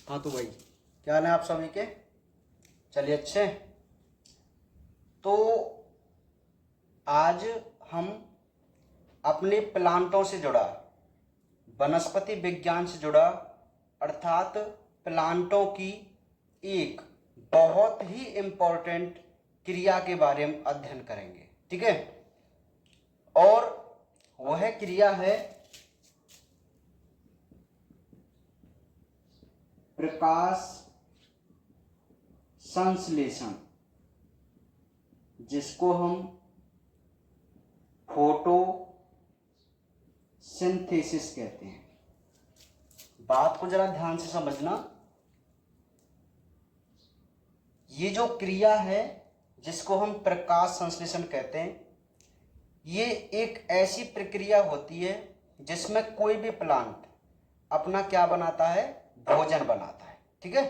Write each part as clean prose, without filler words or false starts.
हाँ तो भाई, क्या हाल है आप सभी के? चलिए अच्छे। तो आज हम अपने प्लांटों से जुड़ा, वनस्पति विज्ञान से जुड़ा, अर्थात प्लांटों की एक बहुत ही इम्पोर्टेंट क्रिया के बारे में अध्ययन करेंगे। ठीक है? और वह क्रिया है प्रकाश संश्लेषण, जिसको हम फोटोसिंथेसिस कहते हैं। बात को जरा ध्यान से समझना। ये जो क्रिया है जिसको हम प्रकाश संश्लेषण कहते हैं, ये एक ऐसी प्रक्रिया होती है जिसमें कोई भी प्लांट अपना क्या बनाता है? भोजन बनाता है। ठीक है?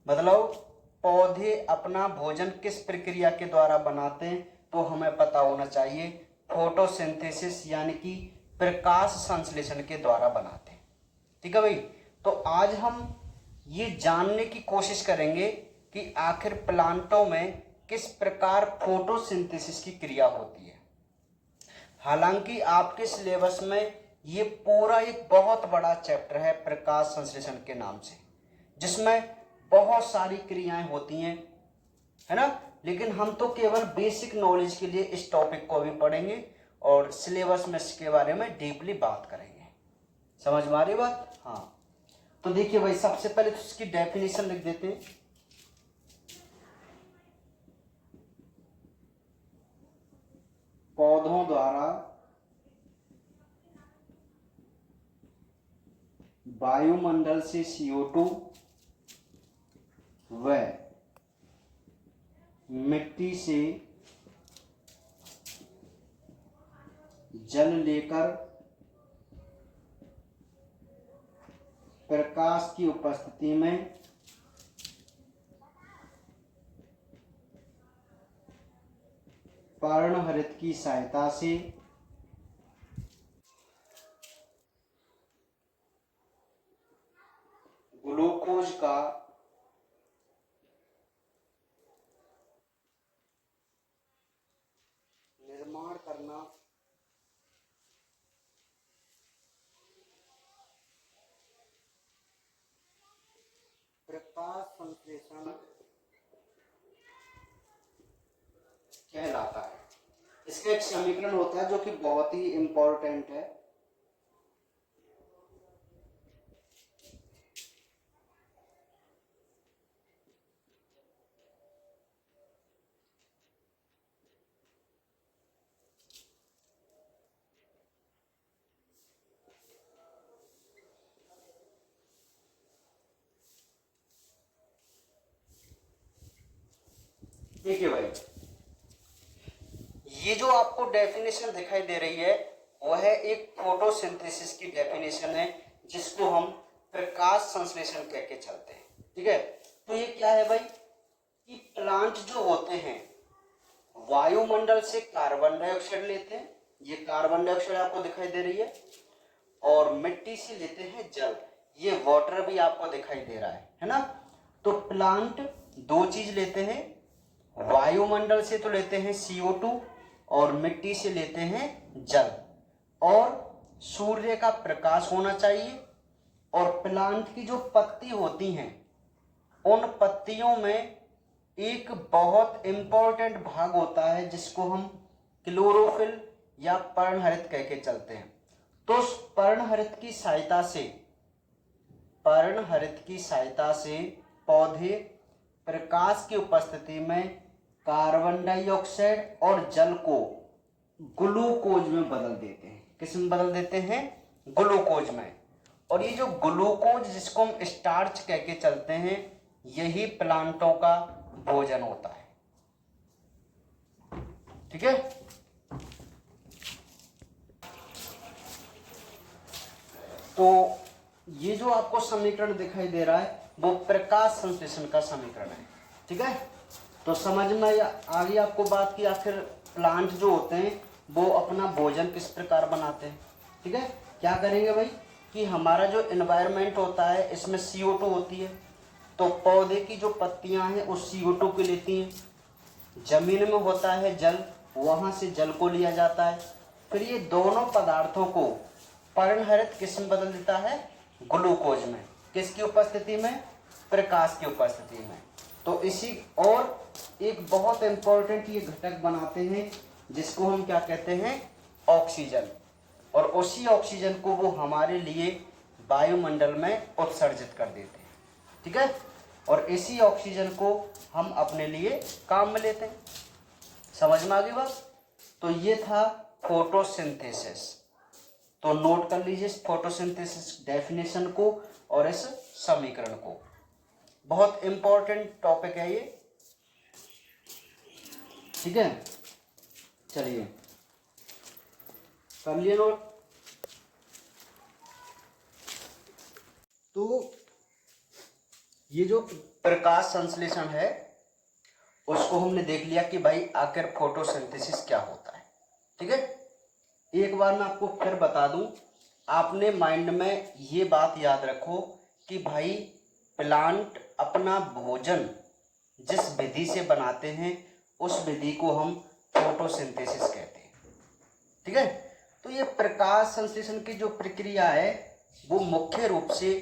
मतलब पौधे अपना भोजन किस प्रक्रिया के द्वारा बनाते हैं, तो हमें पता होना चाहिए। फोटोसिंथेसिस यानी कि प्रकाश संश्लेषण के द्वारा बनाते हैं। ठीक है भाई? तो आज हम ये जानने की कोशिश करेंगे कि आखिर प्लांटों में किस प्रकार फोटोसिंथेसिस की क्रिया होती है। हालांकि आपके सिलेबस में ये पूरा एक बहुत बड़ा चैप्टर है प्रकाश संश्लेषण के नाम से, जिसमें बहुत सारी क्रियाएं होती हैं, है ना। लेकिन हम तो केवल बेसिक नॉलेज के लिए इस टॉपिक को भी पढ़ेंगे और सिलेबस में इसके बारे में डीपली बात करेंगे। समझ में आ रही बात? हाँ। तो देखिए भाई, सबसे पहले तो इसकी डेफिनेशन लिख देते हैं। पौधों द्वारा वायुमंडल से CO2 व मिट्टी से जल लेकर प्रकाश की उपस्थिति में पर्णहरित की सहायता से ग्लूकोज का निर्माण करना प्रकाश संश्लेषण कहलाता है। इसका एक समीकरण होता है जो कि बहुत ही इंपॉर्टेंट है। देखिए भाई, ये जो आपको डेफिनेशन दिखाई दे रही है वह एक फोटोसिंथेसिस की डेफिनेशन है, जिसको हम प्रकाश संश्लेषण कह के चलते हैं। ठीक है? तो ये क्या है भाई कि प्लांट जो होते हैं वायुमंडल से कार्बन डाइऑक्साइड लेते हैं, ये कार्बन डाइऑक्साइड आपको दिखाई दे रही है, और मिट्टी से लेते हैं जल, ये वाटर भी आपको दिखाई दे रहा है ना। तो प्लांट दो चीज लेते हैं, वायुमंडल से तो लेते हैं CO2 और मिट्टी से लेते हैं जल, और सूर्य का प्रकाश होना चाहिए। और प्लांट की जो पत्ती होती हैं उन पत्तियों में एक बहुत इंपॉर्टेंट भाग होता है जिसको हम क्लोरोफिल या पर्णहरित कह के चलते हैं। तो उस पर्णहरित की सहायता से पौधे प्रकाश की उपस्थिति में कार्बन डाइऑक्साइड और जल को ग्लूकोज में बदल देते हैं। किस में बदल देते हैं? ग्लूकोज में। और ये जो ग्लूकोज जिसको हम स्टार्च कह के चलते हैं, यही प्लांटों का भोजन होता है। ठीक है? तो ये जो आपको समीकरण दिखाई दे रहा है वो प्रकाश संश्लेषण का समीकरण है। ठीक है? तो समझ में आ गई आपको बात की आखिर प्लांट जो होते हैं वो अपना भोजन किस प्रकार बनाते हैं। ठीक है? क्या करेंगे भाई, कि हमारा जो एनवायरनमेंट होता है इसमें CO2 होती है, तो पौधे की जो पत्तियां हैं उस CO2 को लेती हैं। जमीन में होता है जल, वहां से जल को लिया जाता है। फिर ये दोनों पदार्थों को पर्णहरित किस में बदल देता है? ग्लूकोज में। किसकी उपस्थिति में? प्रकाश की उपस्थिति में। तो इसी और एक बहुत इंपॉर्टेंट ये घटक बनाते हैं जिसको हम क्या कहते हैं? ऑक्सीजन। और उसी ऑक्सीजन को वो हमारे लिए वायुमंडल में उत्सर्जित कर देते हैं, ठीक है। और इसी ऑक्सीजन को हम अपने लिए काम में लेते हैं। समझ में आ गई बात? तो ये था फोटोसिंथेसिस। तो नोट कर लीजिए इस फोटोसिंथेसिस डेफिनेशन को और इस समीकरण को। बहुत इंपॉर्टेंट टॉपिक है ये, ठीक है। चलिए कर लिए नोट। तो ये जो प्रकाश संश्लेषण है उसको हमने देख लिया कि भाई आखिर फोटोसिंथेसिस क्या होता है, ठीक है। एक बार मैं आपको फिर बता दूं, आपने माइंड में ये बात याद रखो कि भाई प्लांट अपना भोजन जिस विधि से बनाते हैं उस विधि को हम फोटोसिंथेसिस कहते हैं, ठीक है। तो ये प्रकाश संश्लेषण की जो प्रक्रिया है वो मुख्य रूप से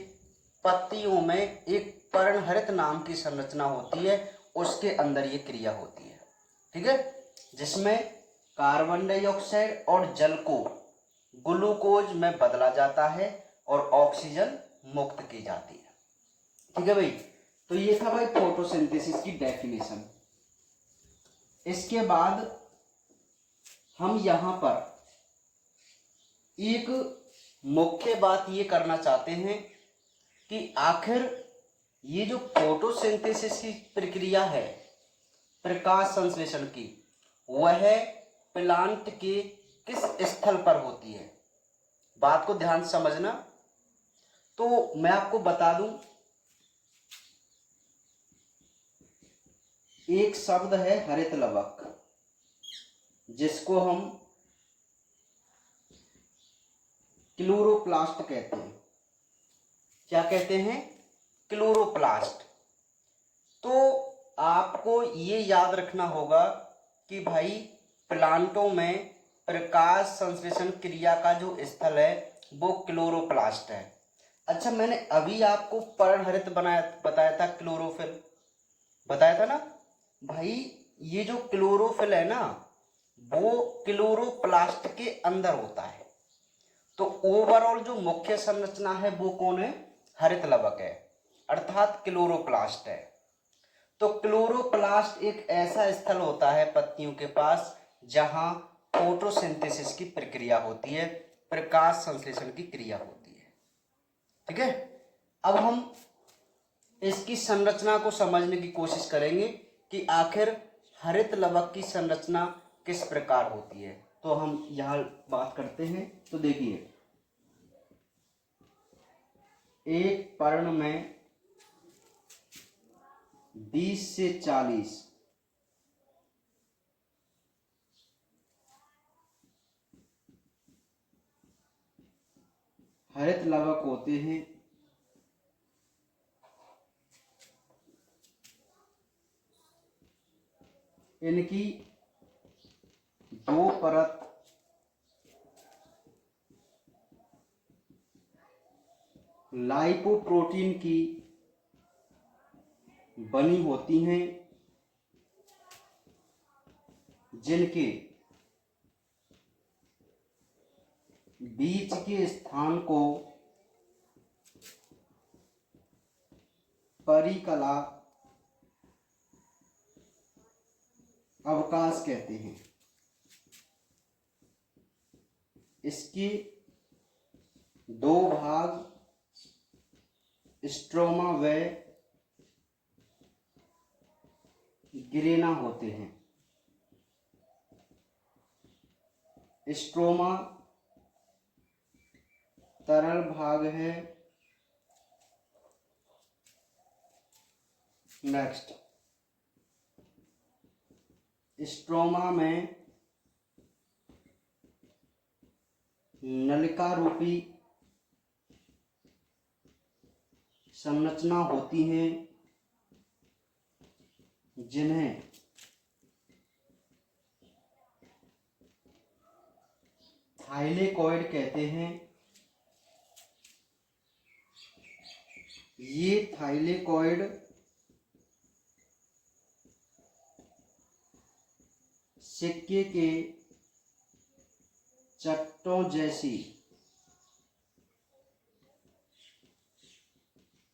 पत्तियों में एक पर्णहरित नाम की संरचना होती है, उसके अंदर ये क्रिया होती है, ठीक है, जिसमें कार्बन डाइऑक्साइड और जल को ग्लूकोज में बदला जाता है और ऑक्सीजन मुक्त की जाती है, ठीक है भाई। तो ये था भाई फोटोसिंथेसिस की डेफिनेशन। इसके बाद हम यहां पर एक मुख्य बात ये करना चाहते हैं कि आखिर ये जो फोटोसिंथेसिस की प्रक्रिया है प्रकाश संश्लेषण की, वह प्लांट के किस स्थल पर होती है। बात को ध्यान से समझना। तो मैं आपको बता दूं, एक शब्द है हरित लवक, जिसको हम क्लोरोप्लास्ट कहते हैं। क्या कहते हैं? क्लोरोप्लास्ट। तो आपको ये याद रखना होगा कि भाई प्लांटों में प्रकाश संश्लेषण क्रिया का जो स्थल है वो क्लोरोप्लास्ट है। अच्छा, मैंने अभी आपको पर्णहरित बताया था, क्लोरोफिल बताया था ना भाई। ये जो क्लोरोफिल है ना वो क्लोरोप्लास्ट के अंदर होता है। तो ओवरऑल जो मुख्य संरचना है वो कौन है? हरित लवक है, अर्थात क्लोरोप्लास्ट है। तो क्लोरोप्लास्ट एक ऐसा स्थल होता है पत्तियों के पास जहां फोटोसिंथेसिस की प्रक्रिया होती है, प्रकाश संश्लेषण की क्रिया होती है, ठीक है। अब हम इसकी संरचना को समझने की कोशिश करेंगे कि आखिर हरित लवक की संरचना किस प्रकार होती है। तो हम यहां बात करते हैं। तो देखिए, एक पर्ण में 20 से 40 हरित लवक होते हैं। इनकी दो परत लाइपोप्रोटीन की बनी होती हैं, जिनके बीच के स्थान को परिकला अवकाश कहते हैं। इसके दो भाग स्ट्रोमा व गिरेना होते हैं। स्ट्रोमा तरल भाग है। नेक्स्ट, स्ट्रोमा में नलिका रूपी संरचना होती हैं जिन्हें थाइलेकॉइड कहते हैं। ये थाइलेकॉइड सिक्के के चट्टों जैसी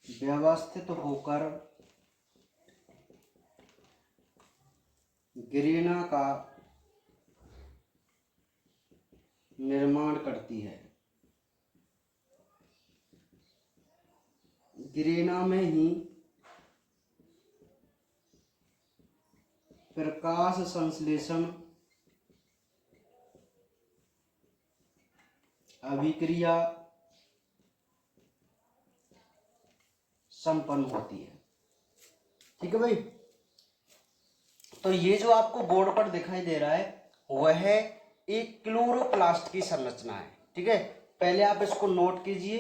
व्यवस्थित होकर गिरेना का निर्माण करती है। गिरेना में ही प्रकाश संश्लेषण अभिक्रिया संपन्न होती है। ठीक है भाई, तो ये जो आपको बोर्ड पर दिखाई दे रहा है वह एक क्लोरोप्लास्ट की संरचना है। ठीक है, पहले आप इसको नोट कीजिए,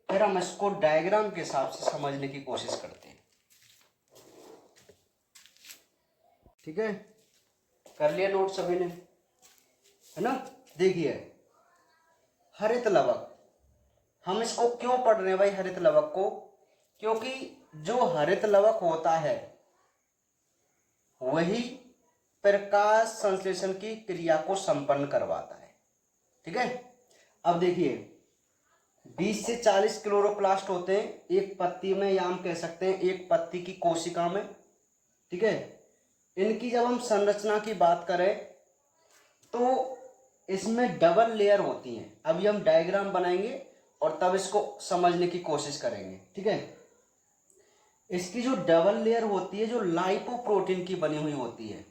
फिर हम इसको डायग्राम के हिसाब से समझने की कोशिश करते हैं। ठीक है, कर लिया नोट सभी ने, है ना। देखिए हरित लवक, हम इसको क्यों पढ़ रहे हैं भाई हरित लवक को? क्योंकि जो हरित लवक होता है वही प्रकाश संश्लेषण की क्रिया को संपन्न करवाता है। ठीक है, अब देखिए 20 से 40 क्लोरोप्लास्ट होते हैं एक पत्ती में, या हम कह सकते हैं एक पत्ती की कोशिका में। ठीक है, इनकी जब हम संरचना की बात करें तो इसमें डबल लेयर होती हैं। अभी हम डायग्राम बनाएंगे और तब इसको समझने की कोशिश करेंगे। ठीक है, इसकी जो डबल लेयर होती है जो लाइपोप्रोटीन की बनी हुई होती है,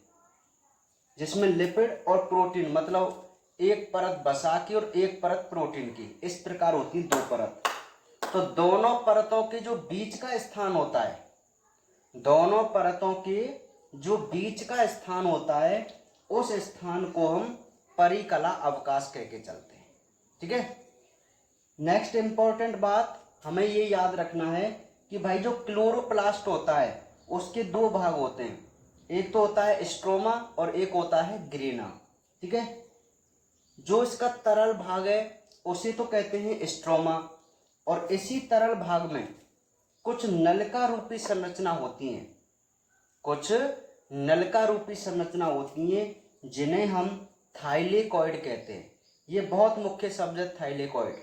जिसमें लिपिड और प्रोटीन, मतलब एक परत वसा की और एक परत प्रोटीन की, इस प्रकार होती है 2 परत। तो दोनों परतों के जो बीच का स्थान होता है, दोनों परतों के जो बीच का स्थान होता है उस स्थान को हम परिकला अवकाश कह के चलते हैं। ठीक है, नेक्स्ट इंपॉर्टेंट बात हमें ये याद रखना है कि भाई जो क्लोरोप्लास्ट होता है उसके 2 भाग होते हैं, एक तो होता है स्ट्रोमा और एक होता है ग्रेना। ठीक है, जो इसका तरल भाग है उसे तो कहते हैं स्ट्रोमा, और इसी तरल भाग में कुछ नलिका रूपी संरचना होती हैं, कुछ नलिका रूपी संरचना होती हैं जिन्हें हम थाइलेकॉइड कहते हैं। ये बहुत मुख्य शब्द है थाइलेकॉइड।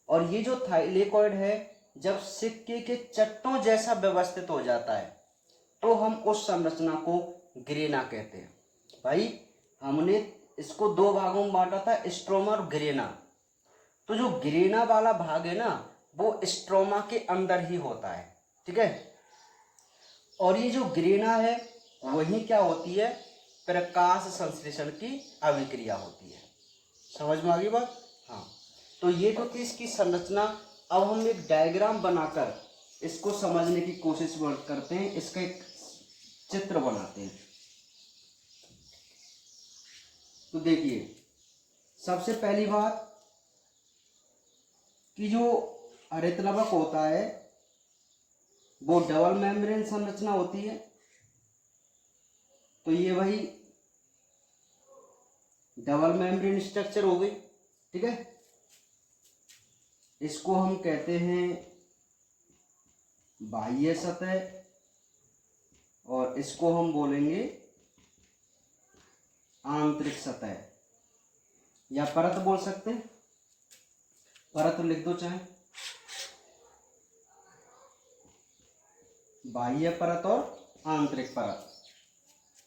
और ये जो थाइलेकॉइड है जब सिक्के के चट्टों जैसा व्यवस्थित हो जाता है तो हम उस संरचना को ग्रेना कहते हैं। भाई हमने इसको 2 भागों में बांटा था, स्ट्रोमा और ग्रेना। तो जो ग्रेना वाला भाग है ना वो स्ट्रोमा के अंदर ही होता है। ठीक है, और ये जो ग्रेना है वही क्या होती है, प्रकाश संश्लेषण की अभिक्रिया होती है। समझ में आ गई बात? हाँ, तो ये तो थी इसकी संरचना। अब हम एक डायग्राम बनाकर इसको समझने की कोशिश करते हैं, इसका एक चित्र बनाते हैं। तो देखिए सबसे पहली बात कि जो हरित लवक होता है वो डबल मेम्ब्रेन संरचना होती है। तो ये वही डबल मेम्ब्रेन स्ट्रक्चर हो गई। ठीक है, इसको हम कहते हैं बाह्य सतह और इसको हम बोलेंगे आंतरिक सतह या परत बोल सकते हैं। परत लिख दो चाहे, बाह्य परत और आंतरिक परत,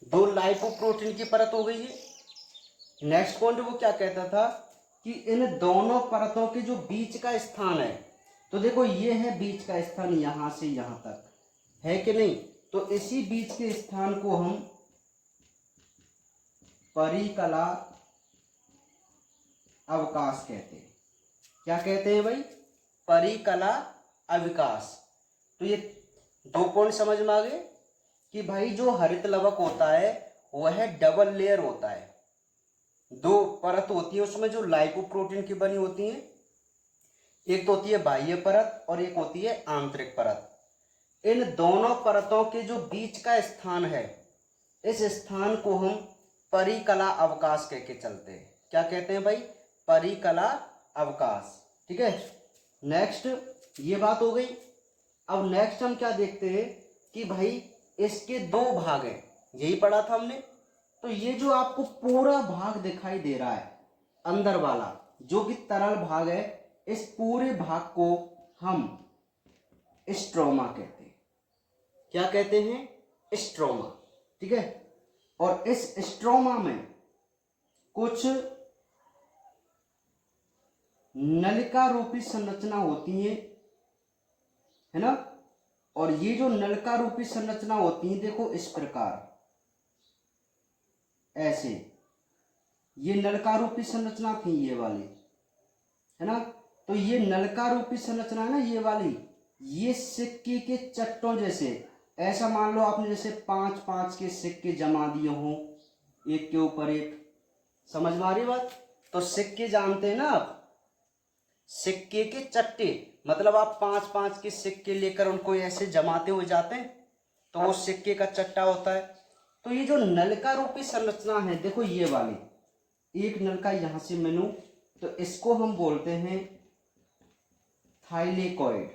2 लाइपोप्रोटीन की परत हो गई है। नेक्स्ट पॉइंट वो क्या कहता था कि इन दोनों परतों के जो बीच का स्थान है, तो देखो ये है बीच का स्थान, यहां से यहां तक है कि नहीं, तो इसी बीच के स्थान को हम परिकला अवकाश कहते हैं। क्या कहते हैं भाई? परिकला अवकाश। तो ये 2 पॉइंट समझ में आ गए कि भाई जो हरित लवक होता है वह डबल लेयर होता है, 2 परत होती है उसमें जो लाइपोप्रोटीन की बनी होती है। एक तो होती है बाह्य परत और एक होती है आंतरिक परत। इन दोनों परतों के जो बीच का स्थान है, इस स्थान को हम परिकला अवकाश कह के चलते हैं। क्या कहते हैं भाई? परिकला अवकाश। ठीक है, नेक्स्ट ये बात हो गई। अब नेक्स्ट हम क्या देखते हैं कि भाई इसके दो भाग हैं, यही पढ़ा था हमने। तो ये जो आपको पूरा भाग दिखाई दे रहा है अंदर वाला, जो कि तरल भाग है, इस पूरे भाग को हम स्ट्रोमा कहते हैं। क्या कहते हैं? स्ट्रोमा। ठीक है, और इस स्ट्रोमा में कुछ नलिका रूपी संरचना होती है ना। और ये जो नलिका रूपी संरचना होती है, देखो इस प्रकार, ऐसे ये नलिका रूपी संरचना थी, ये वाली, है ना। तो ये नलिका रूपी संरचना है ना, ये वाली, ये सिक्के के चट्टों जैसे, ऐसा मान लो आपने जैसे 5-5 के सिक्के जमा दिए हों एक के ऊपर एक। समझ में आ रही बात? तो सिक्के जानते हैं ना आप, सिक्के के चट्टे, मतलब आप 5-5 के सिक्के लेकर उनको ऐसे जमाते हुए जाते हैं, तो वो सिक्के का चट्टा होता है। तो ये जो नलिका रूपी संरचना है, देखो ये वाली, एक नलिका यहां से मैं लूं, तो इसको हम बोलते हैं थाइलेकॉइड।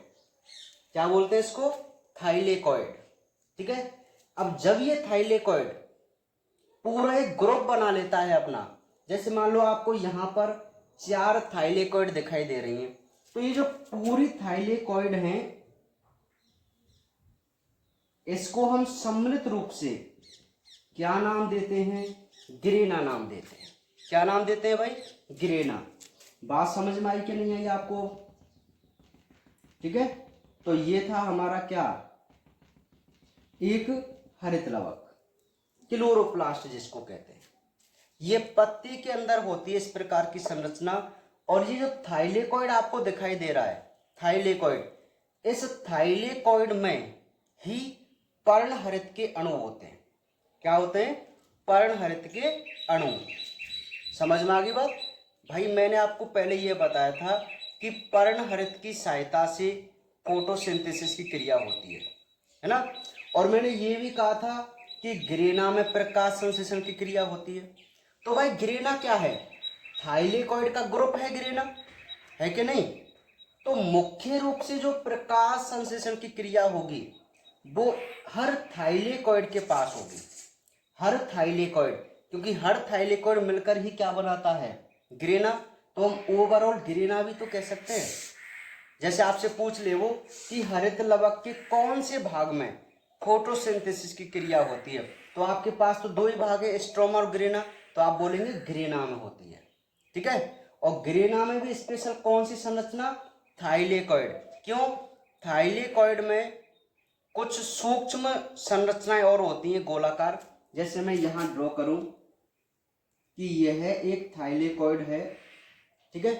क्या बोलते हैं इसको? थाइलेकॉइड। ठीक है, अब जब ये थाइलेकॉइड पूरा एक ग्रुप बना लेता है अपना, जैसे मान लो आपको यहां पर 4 थाइलेकॉइड दिखाई दे रही हैं, तो ये जो पूरी थाइलेकॉइड हैं, इसको हम सम्मिलित रूप से क्या नाम देते हैं? गिरेना नाम देते हैं। क्या नाम देते हैं भाई? गिरेना। बात समझ में आई कि नहीं आई आपको? ठीक है, तो ये था हमारा क्या, एक हरित लवक, क्लोरोप्लास्ट जिसको कहते हैं। ये पत्ती के अंदर होती है इस प्रकार की संरचना। और ये जो थाइलेकॉइड आपको दिखाई दे रहा है, थाइलेकॉइड, इस थाइलेकॉइड में ही पर्णहरित के अणु होते हैं। क्या होते हैं? पर्णहरित के अणु। समझ में आ गई बात? भाई मैंने आपको पहले यह बताया था कि पर्णहरित की सहायता से फोटोसिंथेसिस की क्रिया होती है ना। और मैंने ये भी कहा था कि गिरेना में प्रकाश संश्लेषण की क्रिया होती है। तो भाई गिरेना क्या है? थाइलेकॉइड का ग्रुप है गिरेना, है कि नहीं? तो मुख्य रूप से जो प्रकाश संश्लेषण की क्रिया होगी वो हर थाइलेकॉइड के पास होगी। हर थाइलेकॉइड, क्योंकि हर थाइलेकॉइड मिलकर ही क्या बनाता है? गिरेना। तो हम ओवरऑल गिरेना भी तो कह सकते हैं। जैसे आपसे पूछ ले वो कि हरित लवक के कौन से भाग में फोटोसिंथेसिस की क्रिया होती है, तो आपके पास तो दो ही भाग है, स्ट्रोमा और ग्रेना, तो आप बोलेंगे ग्रेना में होती है। ठीक है, और ग्रेना में भी स्पेशल कौन सी संरचना? थाइलेकॉइड। क्यों? थाइलेकॉइड में कुछ सूक्ष्म संरचनाएं और होती हैं गोलाकार। जैसे मैं यहां ड्रॉ करूं कि यह एक थाइलेकॉइड है। ठीक है,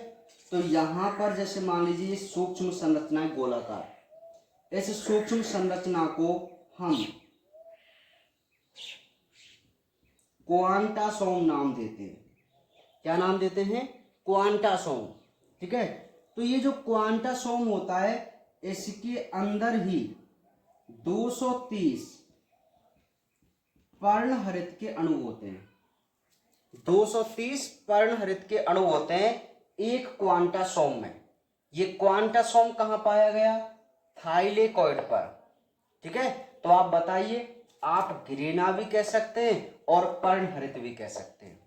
तो यहां पर जैसे मान लीजिए सूक्ष्म संरचनाएं गोलाकार, इस सूक्ष्म संरचना को हम क्वांटासोम नाम देते हैं। क्या नाम देते हैं? क्वांटासोम। ठीक है, तो ये जो क्वांटासोम होता है, इसके अंदर ही 230 पर्णहरित के अणु होते हैं। 230 पर्णहरित के अणु होते हैं एक क्वांटासोम में। ये क्वांटासोम कहां पाया गया? थाइलेकॉइड पर। ठीक है, तो आप बताइए, आप ग्रेना भी कह सकते हैं और पर्णहरित भी कह सकते हैं।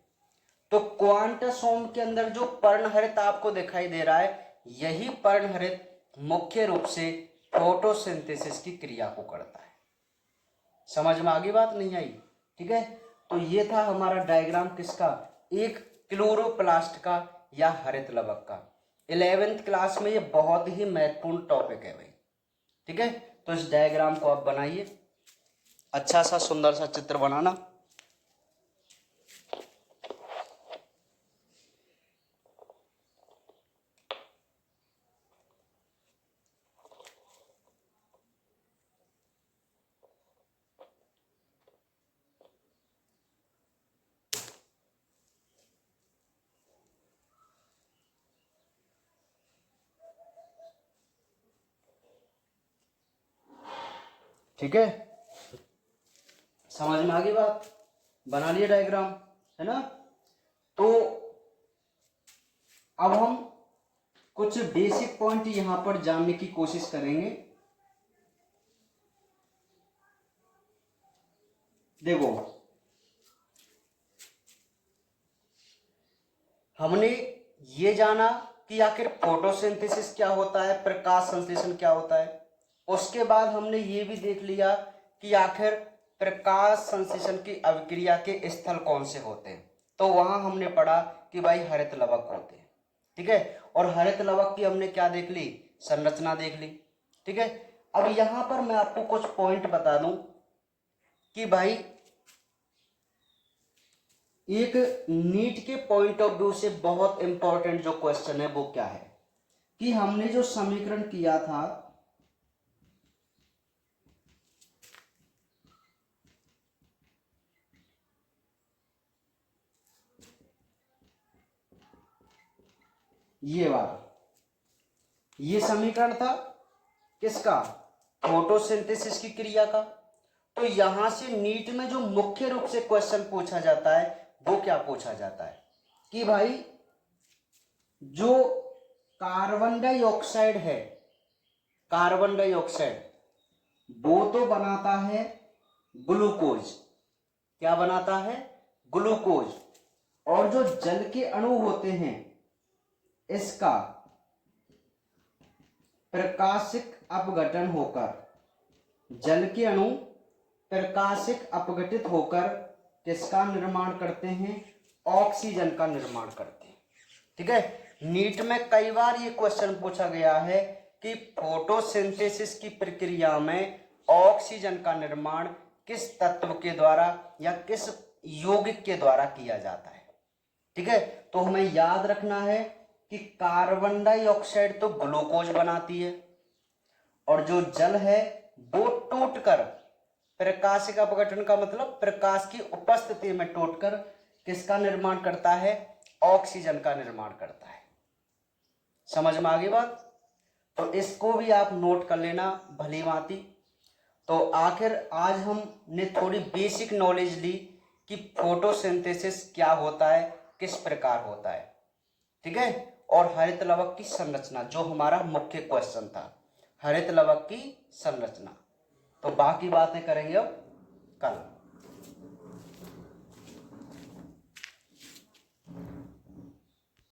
तो क्वांटासोम के अंदर जो पर्णहरित आपको दिखाई दे रहा है, यही पर्णहरित मुख्य रूप से फोटोसिंथेसिस की क्रिया को करता है। समझ में आगे बात नहीं आई? ठीक है, तो ये था हमारा डायग्राम किसका? एक क्लोरोप्लास्ट का या हरित लवक का। 11th क्लास में ये बहुत ही महत्वपूर्ण टॉपिक है भाई। ठीक है, तो इस डायग्राम को आप बनाइए, अच्छा सा सुंदर सा चित्र बनाना। ठीक है, समझ में आ गई बात, बना लिए डायग्राम, है ना। तो अब हम कुछ बेसिक पॉइंट यहां पर जानने की कोशिश करेंगे। देखो, हमने ये जाना कि आखिर फोटोसिंथेसिस क्या होता है, प्रकाश संश्लेषण क्या होता है। उसके बाद हमने ये भी देख लिया कि आखिर प्रकाश संश्लेषण की अभिक्रिया के स्थल कौन से होते हैं। तो वहां हमने पढ़ा कि भाई हरित लवक होते हैं, ठीक है। और हरित लवक की हमने क्या देख ली, संरचना देख ली, ठीक है। अब यहां पर मैं आपको कुछ पॉइंट बता दूं कि भाई एक नीट के पॉइंट ऑफ व्यू से बहुत इंपॉर्टेंट जो क्वेश्चन है वो क्या है कि हमने जो समीकरण किया था, ये वाला, ये समीकरण था किसका, फोटोसिंथेसिस की क्रिया का। तो यहां से नीट में जो मुख्य रूप से क्वेश्चन पूछा जाता है वो क्या पूछा जाता है कि भाई जो कार्बन डाइऑक्साइड है, कार्बन डाइऑक्साइड वो तो बनाता है ग्लूकोज, क्या बनाता है, ग्लूकोज। और जो जल के अणु होते हैं इसका प्रकाशिक अपघटन होकर, जल के अणु प्रकाशिक अपघटित होकर किसका निर्माण करते हैं, ऑक्सीजन का निर्माण करते हैं, ठीक है। नीट में कई बार ये क्वेश्चन पूछा गया है कि फोटोसिंथेसिस की प्रक्रिया में ऑक्सीजन का निर्माण किस तत्व के द्वारा या किस यौगिक के द्वारा किया जाता है, ठीक है। तो हमें याद रखना है कि कार्बन डाइऑक्साइड तो ग्लूकोज बनाती है और जो जल है वो टूटकर, प्रकाशिक अपघटन का मतलब प्रकाश की उपस्थिति में टूटकर किसका निर्माण करता है, ऑक्सीजन का निर्माण करता है। समझ में आ गई बात। तो इसको भी आप नोट कर लेना भली भांति। तो आखिर आज हमने थोड़ी बेसिक नॉलेज ली कि फोटोसिंथेसिस क्या होता है, किस प्रकार होता है, ठीक है। और हरित लवक की संरचना जो हमारा मुख्य क्वेश्चन था, हरित लवक की संरचना। तो बाकी बातें करेंगे अब कल।